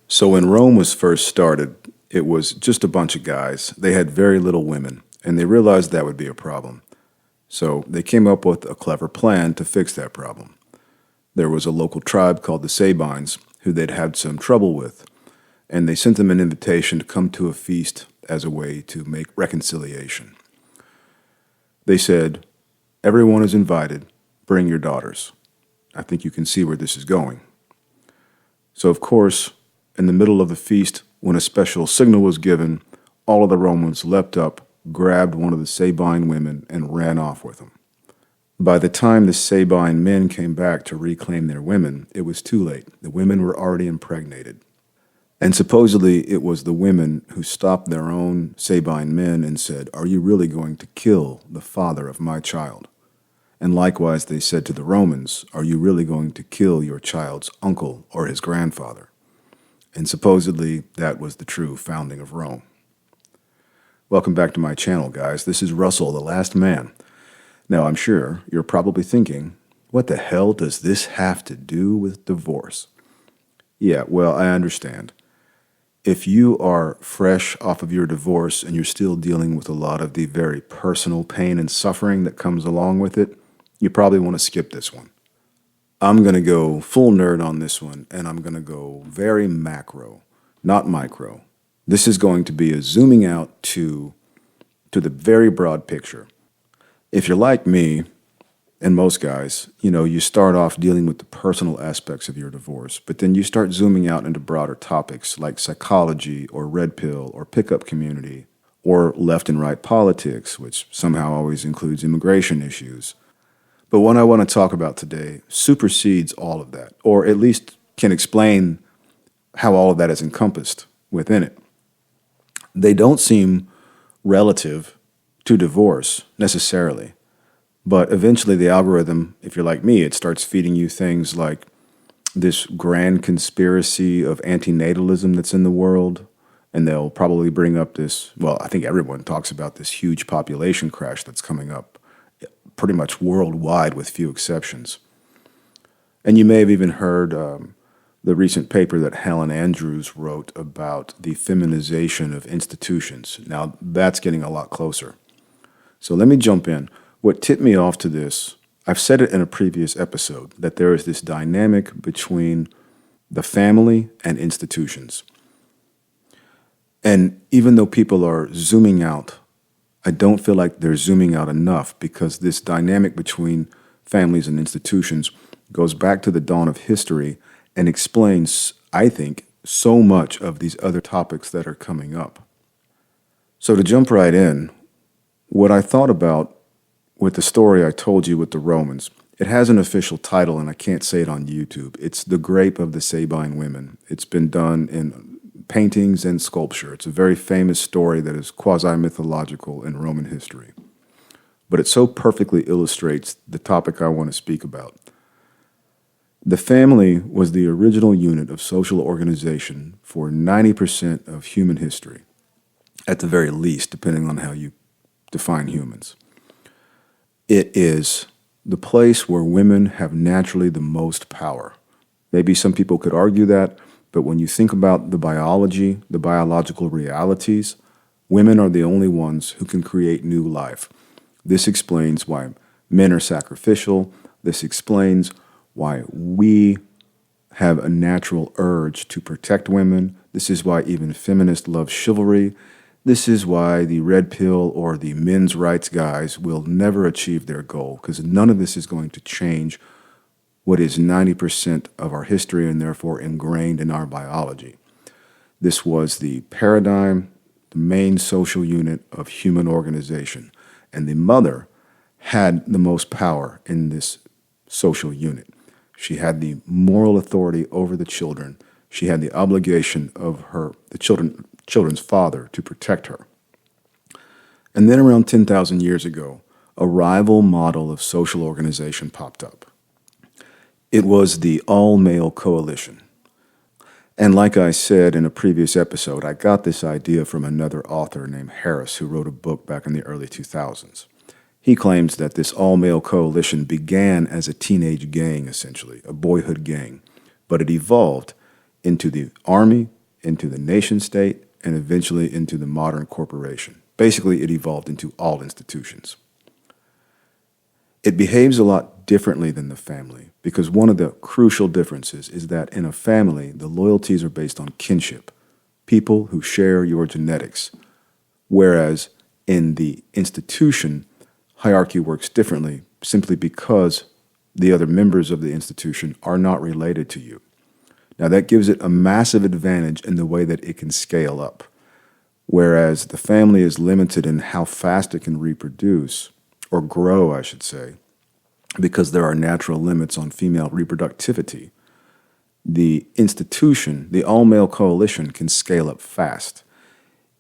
So when Rome was first started, it was just a bunch of guys. They had very little women, and they realized that would be a problem. So they came up with a clever plan to fix that problem. There was a local tribe called the Sabines who they'd had some trouble with, and they sent them an invitation to come to a feast as a way to make reconciliation. They said, "Everyone is invited. Bring your daughters." I think you can see where this is going. So, of course, in the middle of the feast, when a special signal was given, all of the Romans leapt up, grabbed one of the Sabine women, and ran off with them. By the time the Sabine men came back to reclaim their women, it was too late. The women were already impregnated. And supposedly it was the women who stopped their own Sabine men and said, "Are you really going to kill the father of my child?" And likewise they said to the Romans, "Are you really going to kill your child's uncle or his grandfather?" And supposedly that was the true founding of Rome. Welcome back to my channel, guys. This is Russell, the Last Man. Now, I'm sure you're probably thinking, what the hell does this have to do with divorce? Yeah, well, I understand. If you are fresh off of your divorce and you're still dealing with a lot of the very personal pain and suffering that comes along with it, you probably want to skip this one. I'm going to go full nerd on this one, and I'm going to go very macro, not micro. This is going to be a zooming out to the very broad picture. If you're like me, and most guys, you start off dealing with the personal aspects of your divorce, but then you start zooming out into broader topics like psychology or red pill or pickup community or left and right politics, which somehow always includes immigration issues. But what I want to talk about today supersedes all of that, or at least can explain how all of that is encompassed within it. They don't seem relative to divorce necessarily. But eventually the algorithm, if you're like me, it starts feeding you things like this grand conspiracy of anti-natalism that's in the world. And they'll probably bring up this, well, I think everyone talks about this huge population crash that's coming up pretty much worldwide with few exceptions. And you may have even heard the recent paper that Helen Andrews wrote about the feminization of institutions. Now, that's getting a lot closer. So let me jump in. What tipped me off to this, I've said it in a previous episode, that there is this dynamic between the family and institutions. And even though people are zooming out, I don't feel like they're zooming out enough, because this dynamic between families and institutions goes back to the dawn of history and explains, I think, so much of these other topics that are coming up. So to jump right in, what I thought about with the story I told you with the Romans, it has an official title and I can't say it on YouTube. It's The Grape of the Sabine Women. It's been done in paintings and sculpture. It's a very famous story that is quasi-mythological in Roman history. But it so perfectly illustrates the topic I want to speak about. The family was the original unit of social organization for 90% of human history, at the very least, depending on how you define humans. It is the place where women have naturally the most power. Maybe some people could argue that, but when you think about the biology, the biological realities, women are the only ones who can create new life. This explains why men are sacrificial. This explains why we have a natural urge to protect women. This is why even feminists love chivalry. This is why the red pill or the men's rights guys will never achieve their goal, because none of this is going to change what is 90% of our history and therefore ingrained in our biology. This was the paradigm, the main social unit of human organization, and the mother had the most power in this social unit. She had the moral authority over the children. She had the obligation of the children's father to protect her. And then around 10,000 years ago, a rival model of social organization popped up. It was the all-male coalition. And like I said in a previous episode, I got this idea from another author named Harris, who wrote a book back in the early 2000s. He claims that this all-male coalition began as a teenage gang, essentially, a boyhood gang, but it evolved into the army, into the nation state, and eventually into the modern corporation. Basically, it evolved into all institutions. It behaves a lot differently than the family because one of the crucial differences is that in a family, the loyalties are based on kinship, people who share your genetics, whereas in the institution, hierarchy works differently simply because the other members of the institution are not related to you. Now, that gives it a massive advantage in the way that it can scale up, whereas the family is limited in how fast it can reproduce, or grow, I should say, because there are natural limits on female reproductivity. The institution, the all-male coalition, can scale up fast.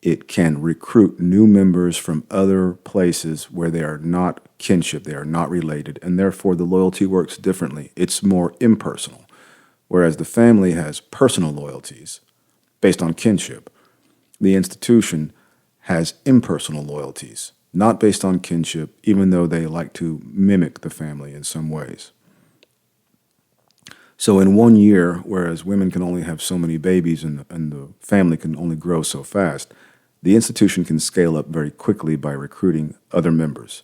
It can recruit new members from other places where they are not kinship, they are not related, and therefore the loyalty works differently. It's more impersonal, whereas the family has personal loyalties based on kinship. The institution has impersonal loyalties, not based on kinship, even though they like to mimic the family in some ways. So in 1 year, whereas women can only have so many babies and the family can only grow so fast, the institution can scale up very quickly by recruiting other members.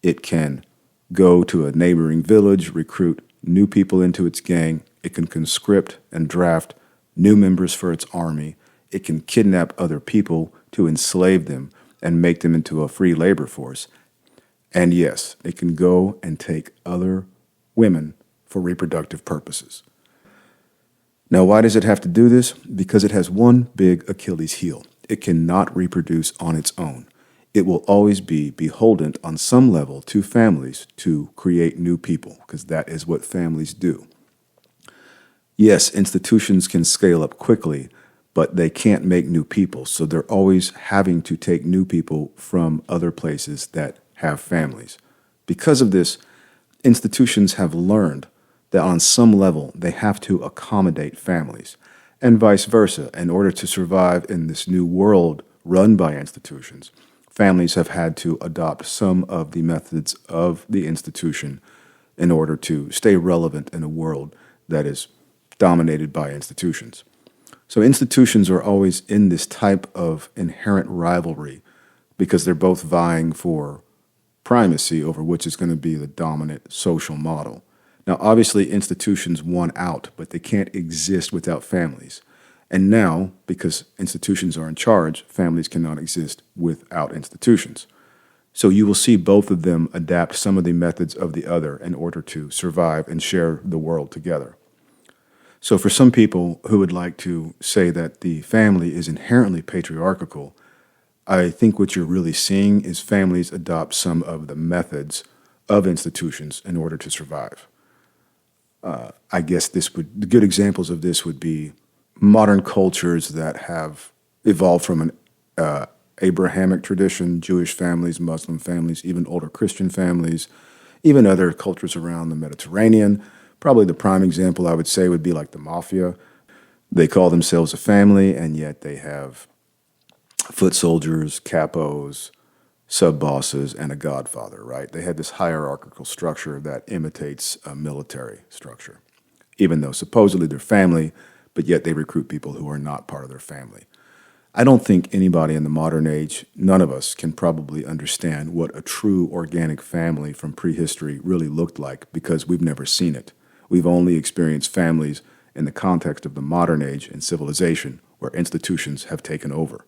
It can go to a neighboring village, recruit new people into its gang. It can conscript and draft new members for its army. It can kidnap other people to enslave them and make them into a free labor force. And yes, it can go and take other women for reproductive purposes. Now, why does it have to do this? Because it has one big Achilles heel. It cannot reproduce on its own. It will always be beholden on some level to families to create new people, because that is what families do. Yes, institutions can scale up quickly, but they can't make new people, so they're always having to take new people from other places that have families. Because of this, institutions have learned that on some level they have to accommodate families, and vice versa. In order to survive in this new world run by institutions, families have had to adopt some of the methods of the institution in order to stay relevant in a world that is dominated by institutions. So institutions are always in this type of inherent rivalry because they're both vying for primacy over which is going to be the dominant social model. Now, obviously, institutions won out, but they can't exist without families. And now, because institutions are in charge, families cannot exist without institutions. So you will see both of them adapt some of the methods of the other in order to survive and share the world together. So for some people who would like to say that the family is inherently patriarchal, I think what you're really seeing is families adopt some of the methods of institutions in order to survive. I guess the good examples of this would be modern cultures that have evolved from an Abrahamic tradition, Jewish families, Muslim families, even older Christian families, even other cultures around the Mediterranean. Probably the prime example I would say would be like the mafia. They call themselves a family, and yet they have foot soldiers, capos, sub-bosses, and a godfather, right? They have this hierarchical structure that imitates a military structure, even though supposedly they're family, but yet they recruit people who are not part of their family. I don't think anybody in the modern age, none of us, can probably understand what a true organic family from prehistory really looked like because we've never seen it. We've only experienced families in the context of the modern age and civilization where institutions have taken over.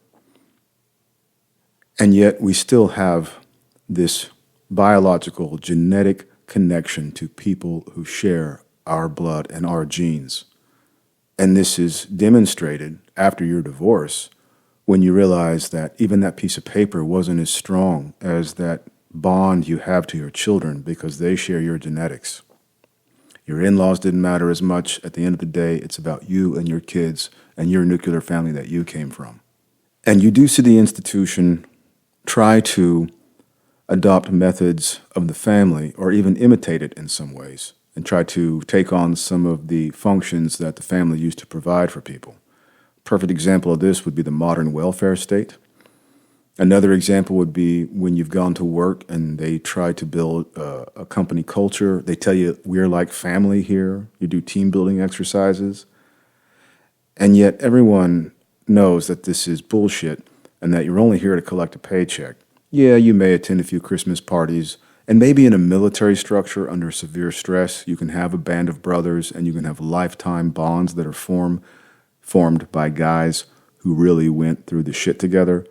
And yet we still have this biological, genetic connection to people who share our blood and our genes. And this is demonstrated after your divorce when you realize that even that piece of paper wasn't as strong as that bond you have to your children because they share your genetics. Your in-laws didn't matter as much. At the end of the day, it's about you and your kids and your nuclear family that you came from. And you do see the institution try to adopt methods of the family or even imitate it in some ways and try to take on some of the functions that the family used to provide for people. A perfect example of this would be the modern welfare state. Another example would be when you've gone to work and they try to build a company culture. They tell you, we're like family here. You do team building exercises. And yet everyone knows that this is bullshit and that you're only here to collect a paycheck. Yeah, you may attend a few Christmas parties, and maybe in a military structure under severe stress, you can have a band of brothers and you can have lifetime bonds that are formed by guys who really went through the shit together.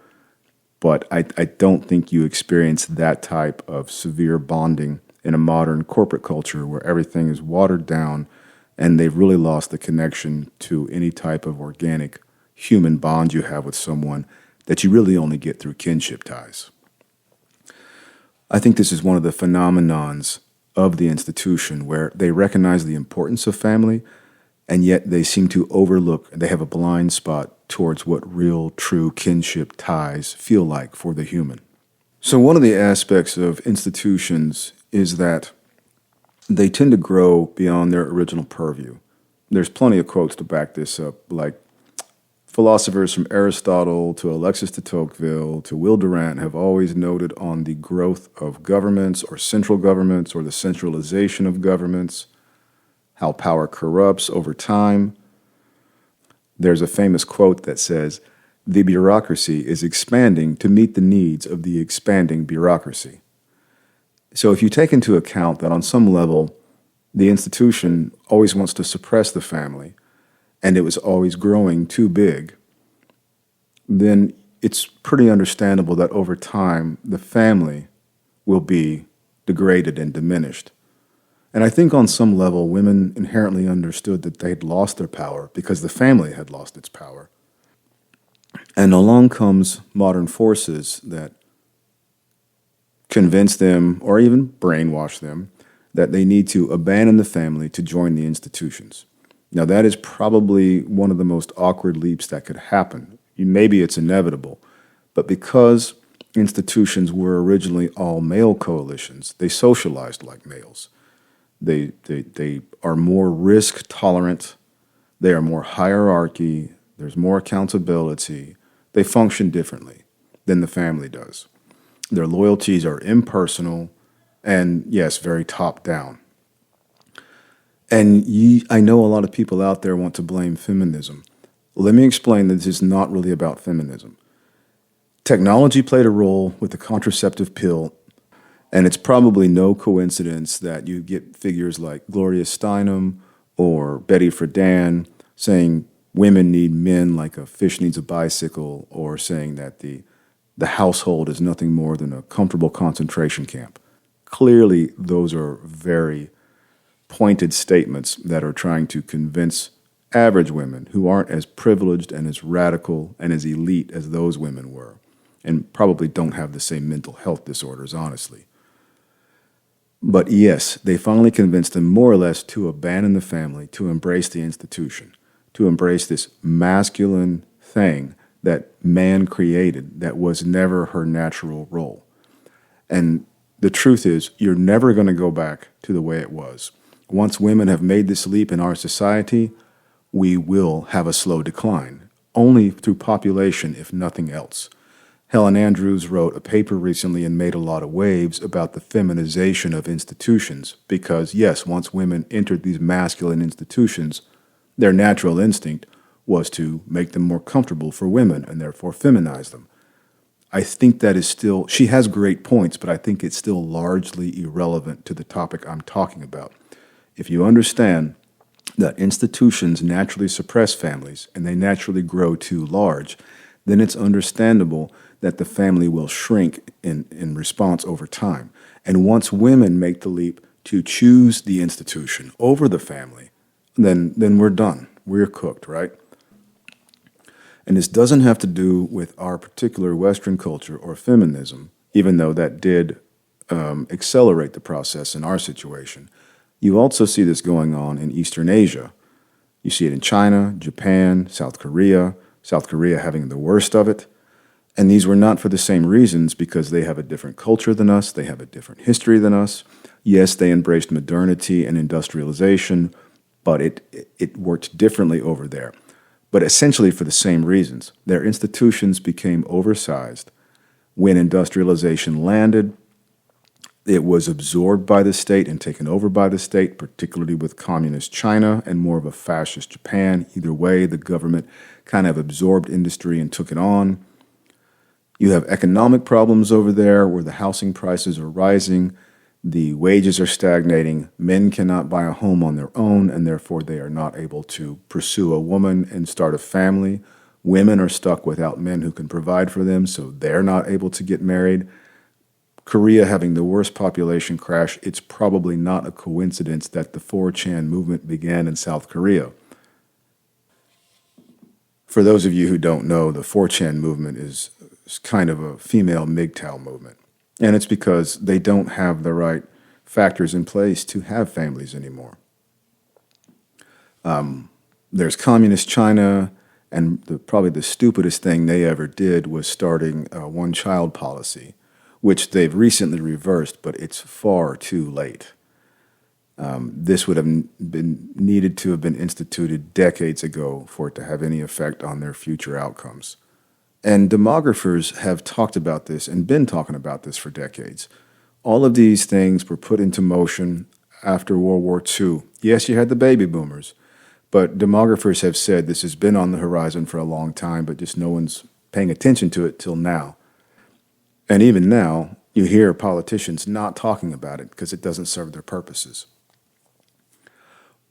But I don't think you experience that type of severe bonding in a modern corporate culture where everything is watered down and they've really lost the connection to any type of organic human bond you have with someone that you really only get through kinship ties. I think this is one of the phenomenons of the institution where they recognize the importance of family, and yet they seem to overlook, they have a blind spot towards what real, true kinship ties feel like for the human. So one of the aspects of institutions is that they tend to grow beyond their original purview. There's plenty of quotes to back this up, like philosophers from Aristotle to Alexis de Tocqueville to Will Durant have always noted on the growth of governments or central governments or the centralization of governments, how power corrupts over time. There's a famous quote that says, "The bureaucracy is expanding to meet the needs of the expanding bureaucracy." So if you take into account that on some level, the institution always wants to suppress the family, and it was always growing too big, then it's pretty understandable that over time, the family will be degraded and diminished. And I think on some level, women inherently understood that they'd lost their power because the family had lost its power. And along comes modern forces that convince them or even brainwash them that they need to abandon the family to join the institutions. Now, that is probably one of the most awkward leaps that could happen. Maybe it's inevitable, but because institutions were originally all male coalitions, they socialized like males. They are more risk tolerant. They are more hierarchy. There's more accountability. They function differently than the family does. Their loyalties are impersonal and, yes, very top down. And I know a lot of people out there want to blame feminism. Let me explain that this is not really about feminism. Technology played a role with the contraceptive pill, and it's probably no coincidence that you get figures like Gloria Steinem or Betty Friedan saying women need men like a fish needs a bicycle, or saying that the household is nothing more than a comfortable concentration camp. Clearly, those are very pointed statements that are trying to convince average women who aren't as privileged and as radical and as elite as those women were, and probably don't have the same mental health disorders, honestly. But yes, they finally convinced them more or less to abandon the family, to embrace the institution, to embrace this masculine thing that man created that was never her natural role. And the truth is, you're never going to go back to the way it was. Once women have made this leap in our society, we will have a slow decline, only through population, if nothing else. Helen Andrews wrote a paper recently and made a lot of waves about the feminization of institutions because, yes, once women entered these masculine institutions, their natural instinct was to make them more comfortable for women and therefore feminize them. I think that is still, she has great points, but I think it's still largely irrelevant to the topic I'm talking about. If you understand that institutions naturally suppress families and they naturally grow too large, then it's understandable that the family will shrink in response over time. And once women make the leap to choose the institution over the family, then we're done. We're cooked, right? And this doesn't have to do with our particular Western culture or feminism, even though that did accelerate the process in our situation. You also see this going on in Eastern Asia. You see it in China, Japan, South Korea having the worst of it. And these were not for the same reasons because they have a different culture than us, they have a different history than us. Yes, they embraced modernity and industrialization, but it worked differently over there. But essentially for the same reasons. Their institutions became oversized when industrialization landed, It was absorbed by the state and taken over by the state, particularly with communist China and more of a fascist Japan. Either way, the government kind of absorbed industry and took it on. You have economic problems over there where the housing prices are rising, the wages are stagnating, men cannot buy a home on their own, and therefore they are not able to pursue a woman and start a family. Women are stuck without men who can provide for them, so they're not able to get married. Korea having the worst population crash, it's probably not a coincidence that the 4chan movement began in South Korea. For those of you who don't know, the 4chan movement is kind of a female MGTOW movement. And it's because they don't have the right factors in place to have families anymore. There's communist China, and probably the stupidest thing they ever did was starting a one-child policy, which they've recently reversed, but it's far too late. This would have been needed to have been instituted decades ago for it to have any effect on their future outcomes. And demographers have talked about this and been talking about this for decades. All of these things were put into motion after World War II. Yes, you had the baby boomers, but demographers have said this has been on the horizon for a long time, but just no one's paying attention to it till now. And even now, you hear politicians not talking about it because it doesn't serve their purposes.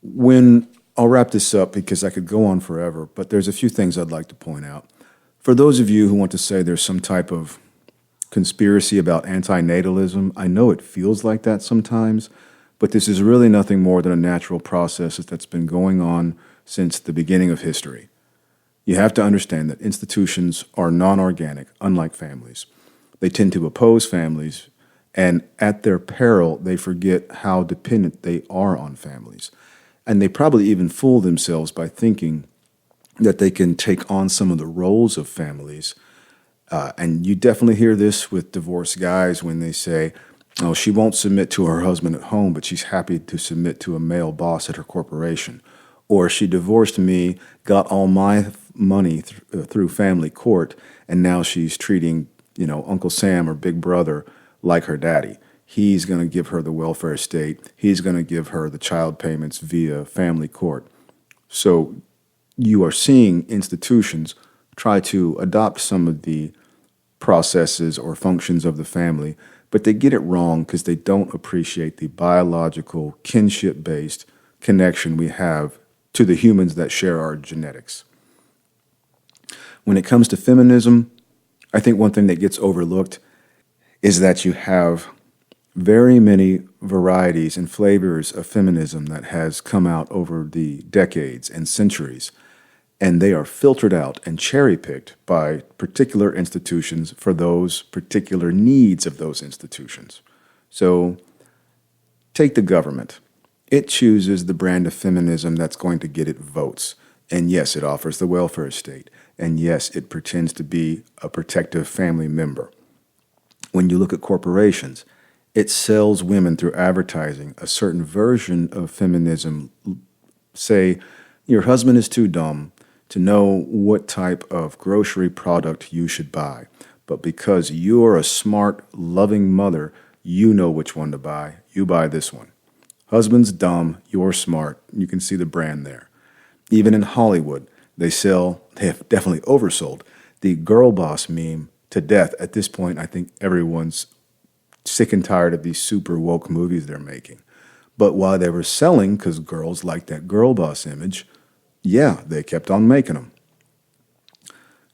I'll wrap this up because I could go on forever, but there's a few things I'd like to point out. For those of you who want to say there's some type of conspiracy about anti-natalism, I know it feels like that sometimes, but this is really nothing more than a natural process that's been going on since the beginning of history. You have to understand that institutions are non-organic, unlike families. They tend to oppose families, and at their peril, they forget how dependent they are on families. And they probably even fool themselves by thinking that they can take on some of the roles of families. And you definitely hear this with divorced guys when they say, oh, she won't submit to her husband at home, but she's happy to submit to a male boss at her corporation. Or she divorced me, got all my money through family court, and now she's treating Uncle Sam or Big Brother like her daddy. He's going to give her the welfare state. He's going to give her the child payments via family court. So you are seeing institutions try to adopt some of the processes or functions of the family, but they get it wrong because they don't appreciate the biological, kinship-based connection we have to the humans that share our genetics. When it comes to feminism, I think one thing that gets overlooked is that you have very many varieties and flavors of feminism that has come out over the decades and centuries, and they are filtered out and cherry-picked by particular institutions for those particular needs of those institutions. So take the government. It chooses the brand of feminism that's going to get it votes. And yes, it offers the welfare state. And yes, it pretends to be a protective family member. When you look at corporations, it sells women through advertising a certain version of feminism. Say, your husband is too dumb to know what type of grocery product you should buy. But because you're a smart, loving mother, you know which one to buy. You buy this one. Husband's dumb, you're smart. You can see the brand there. Even in Hollywood, they have definitely oversold the girl boss meme to death. At this point, I think everyone's sick and tired of these super woke movies they're making. But while they were selling, because girls like that girl boss image, yeah, they kept on making them.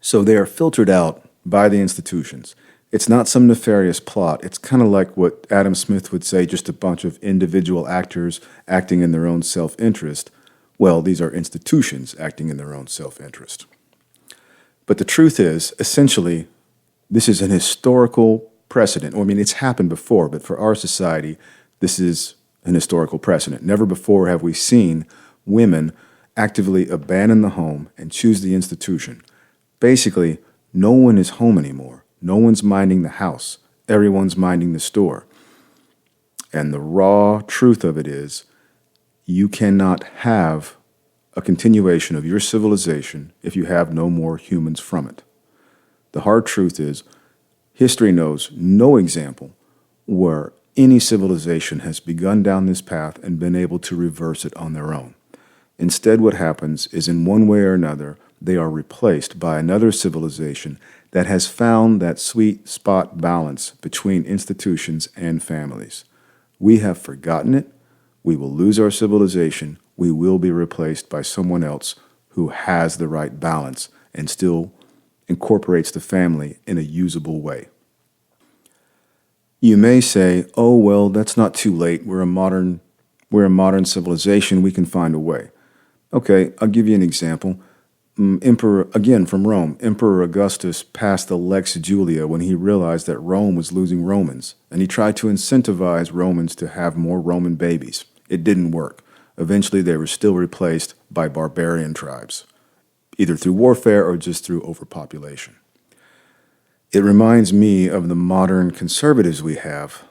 So they are filtered out by the institutions. It's not some nefarious plot. It's kind of like what Adam Smith would say, just a bunch of individual actors acting in their own self-interest. Well, these are institutions acting in their own self-interest. But the truth is, essentially, this is an historical precedent. I mean, it's happened before, but for our society, this is an historical precedent. Never before have we seen women actively abandon the home and choose the institution. Basically, no one is home anymore. No one's minding the house. Everyone's minding the store. And the raw truth of it is, you cannot have a continuation of your civilization if you have no more humans from it. The hard truth is, history knows no example where any civilization has begun down this path and been able to reverse it on their own. Instead, what happens is in one way or another, they are replaced by another civilization that has found that sweet spot balance between institutions and families. We have forgotten it. We will lose our civilization. We will be replaced by someone else who has the right balance and still incorporates the family in a usable way. You may say, oh, well, that's not too late. We're a modern civilization. We can find a way. Okay, I'll give you an example. Again, from Rome, Emperor Augustus passed the Lex Julia when he realized that Rome was losing Romans, and he tried to incentivize Romans to have more Roman babies. It didn't work. Eventually, they were still replaced by barbarian tribes, either through warfare or just through overpopulation. It reminds me of the modern conservatives we have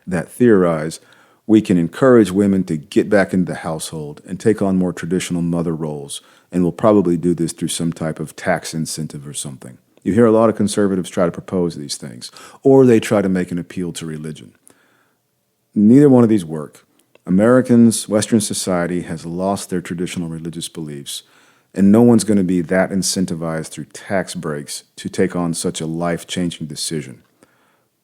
that theorize we can encourage women to get back into the household and take on more traditional mother roles, and we'll probably do this through some type of tax incentive or something. You hear a lot of conservatives try to propose these things, or they try to make an appeal to religion. Neither one of these work. Americans, Western society has lost their traditional religious beliefs, and no one's going to be that incentivized through tax breaks to take on such a life-changing decision.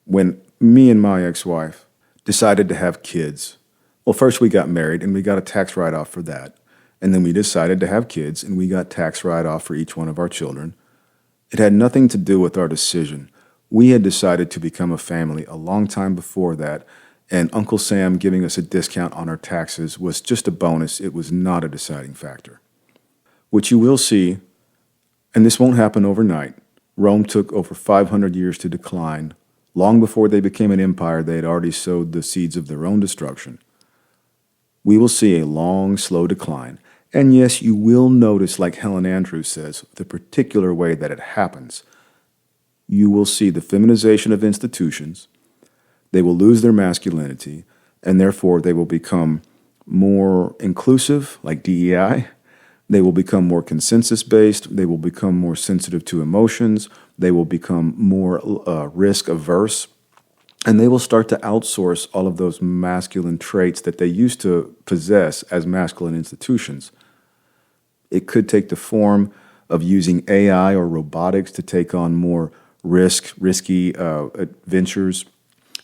When me and my ex-wife decided to have kids, well, first we got married and we got a tax write-off for that. And then we decided to have kids and we got tax write-off for each one of our children. It had nothing to do with our decision. We had decided to become a family a long time before that, and Uncle Sam giving us a discount on our taxes was just a bonus. It was not a deciding factor. What you will see, and this won't happen overnight, Rome took over 500 years to decline. Long before they became an empire, they had already sowed the seeds of their own destruction. We will see a long, slow decline. And yes, you will notice, like Helen Andrews says, the particular way that it happens. You will see the feminization of institutions. They will lose their masculinity, and therefore they will become more inclusive, like DEI. They will become more consensus-based. They will become more sensitive to emotions. They will become more risk-averse. And they will start to outsource all of those masculine traits that they used to possess as masculine institutions. It could take the form of using AI or robotics to take on more risky ventures.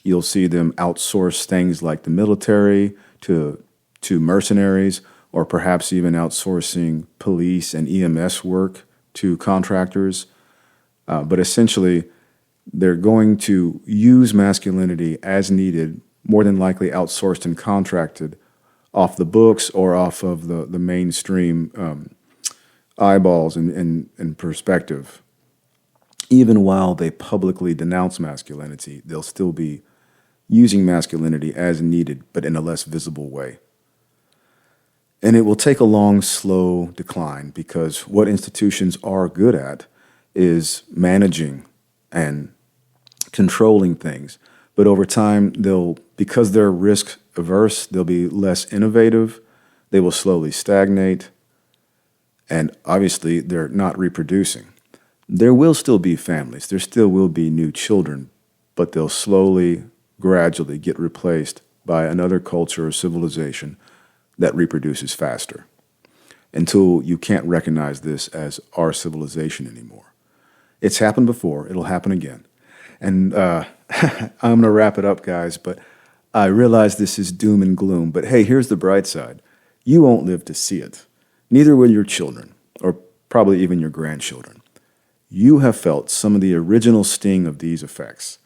You'll see them outsource things like the military to mercenaries, or perhaps even outsourcing police and EMS work to contractors. But essentially, they're going to use masculinity as needed, more than likely outsourced and contracted off the books or off of the mainstream eyeballs and perspective. Even while they publicly denounce masculinity, they'll still be using masculinity as needed, but in a less visible way. And it will take a long, slow decline, because what institutions are good at is managing and controlling things. But over time, because they're risk averse, they'll be less innovative. They will slowly stagnate. And obviously, they're not reproducing. There will still be families. There still will be new children, but they'll slowly, gradually get replaced by another culture or civilization that reproduces faster, until you can't recognize this as our civilization anymore. It's happened before. It'll happen again. And I'm going to wrap it up, guys, but I realize this is doom and gloom. But hey, here's the bright side. You won't live to see it. Neither will your children, or probably even your grandchildren. You have felt some of the original sting of these effects.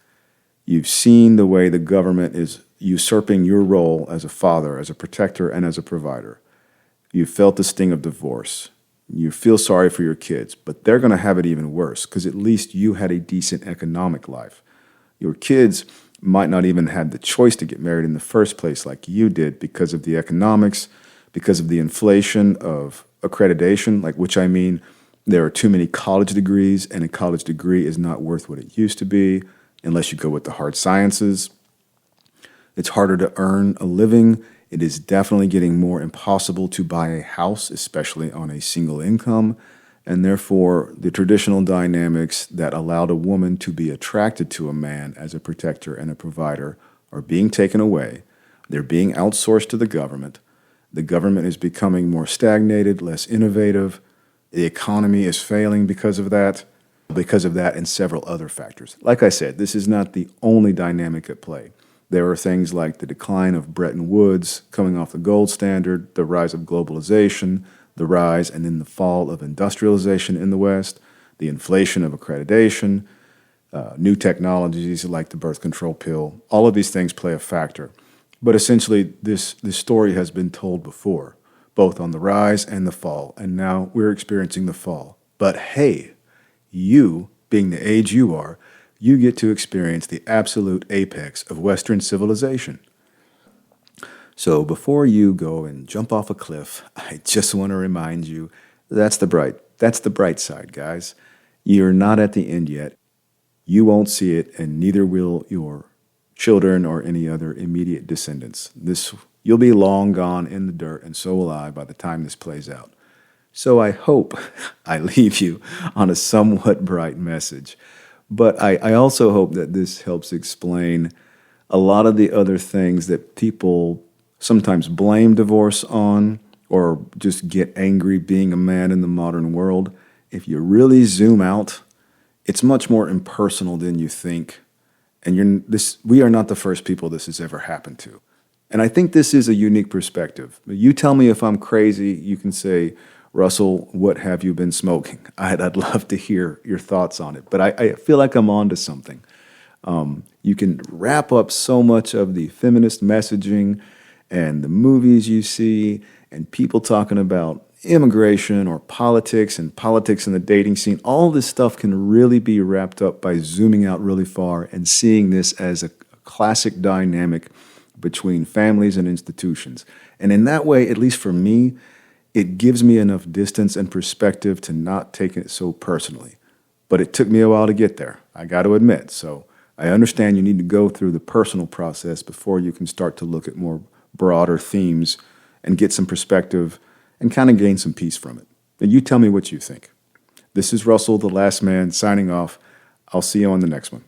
You've seen the way the government is usurping your role as a father, as a protector, and as a provider. You've felt the sting of divorce. You feel sorry for your kids, but they're going to have it even worse, because at least you had a decent economic life. Your kids might not even have the choice to get married in the first place like you did, because of the economics, because of the inflation of accreditation, which I mean there are too many college degrees, and a college degree is not worth what it used to be unless you go with the hard sciences. It's harder to earn a living. It is definitely getting more impossible to buy a house, especially on a single income. And therefore, the traditional dynamics that allowed a woman to be attracted to a man as a protector and a provider are being taken away. They're being outsourced to the government. The government is becoming more stagnated, less innovative. The economy is failing because of that and several other factors. Like I said, this is not the only dynamic at play. There are things like the decline of Bretton Woods coming off the gold standard, the rise of globalization, the rise and then the fall of industrialization in the West, the inflation of accreditation, new technologies like the birth control pill. All of these things play a factor. But essentially, this story has been told before, both on the rise and the fall, and now we're experiencing the fall. But hey, you, being the age you are, you get to experience the absolute apex of Western civilization. So before you go and jump off a cliff, I just want to remind you that's the bright side, guys. You're not at the end yet. You won't see it, and neither will your children or any other immediate descendants. You'll be long gone in the dirt, and so will I by the time this plays out. So I hope I leave you on a somewhat bright message. But I also hope that this helps explain a lot of the other things that people sometimes blame divorce on or just get angry being a man in the modern world. If you really zoom out, it's much more impersonal than you think. And we are not the first people this has ever happened to. And I think this is a unique perspective. You tell me if I'm crazy. You can say, Russell, what have you been smoking? I'd love to hear your thoughts on it. But I feel like I'm onto something. You can wrap up so much of the feminist messaging and the movies you see and people talking about immigration or politics and politics in the dating scene. All this stuff can really be wrapped up by zooming out really far and seeing this as a classic dynamic between families and institutions. And in that way, at least for me, it gives me enough distance and perspective to not take it so personally. But it took me a while to get there, I got to admit. So I understand you need to go through the personal process before you can start to look at more broader themes and get some perspective and kind of gain some peace from it. And you tell me what you think. This is Russell, the Last Man, signing off. I'll see you on the next one.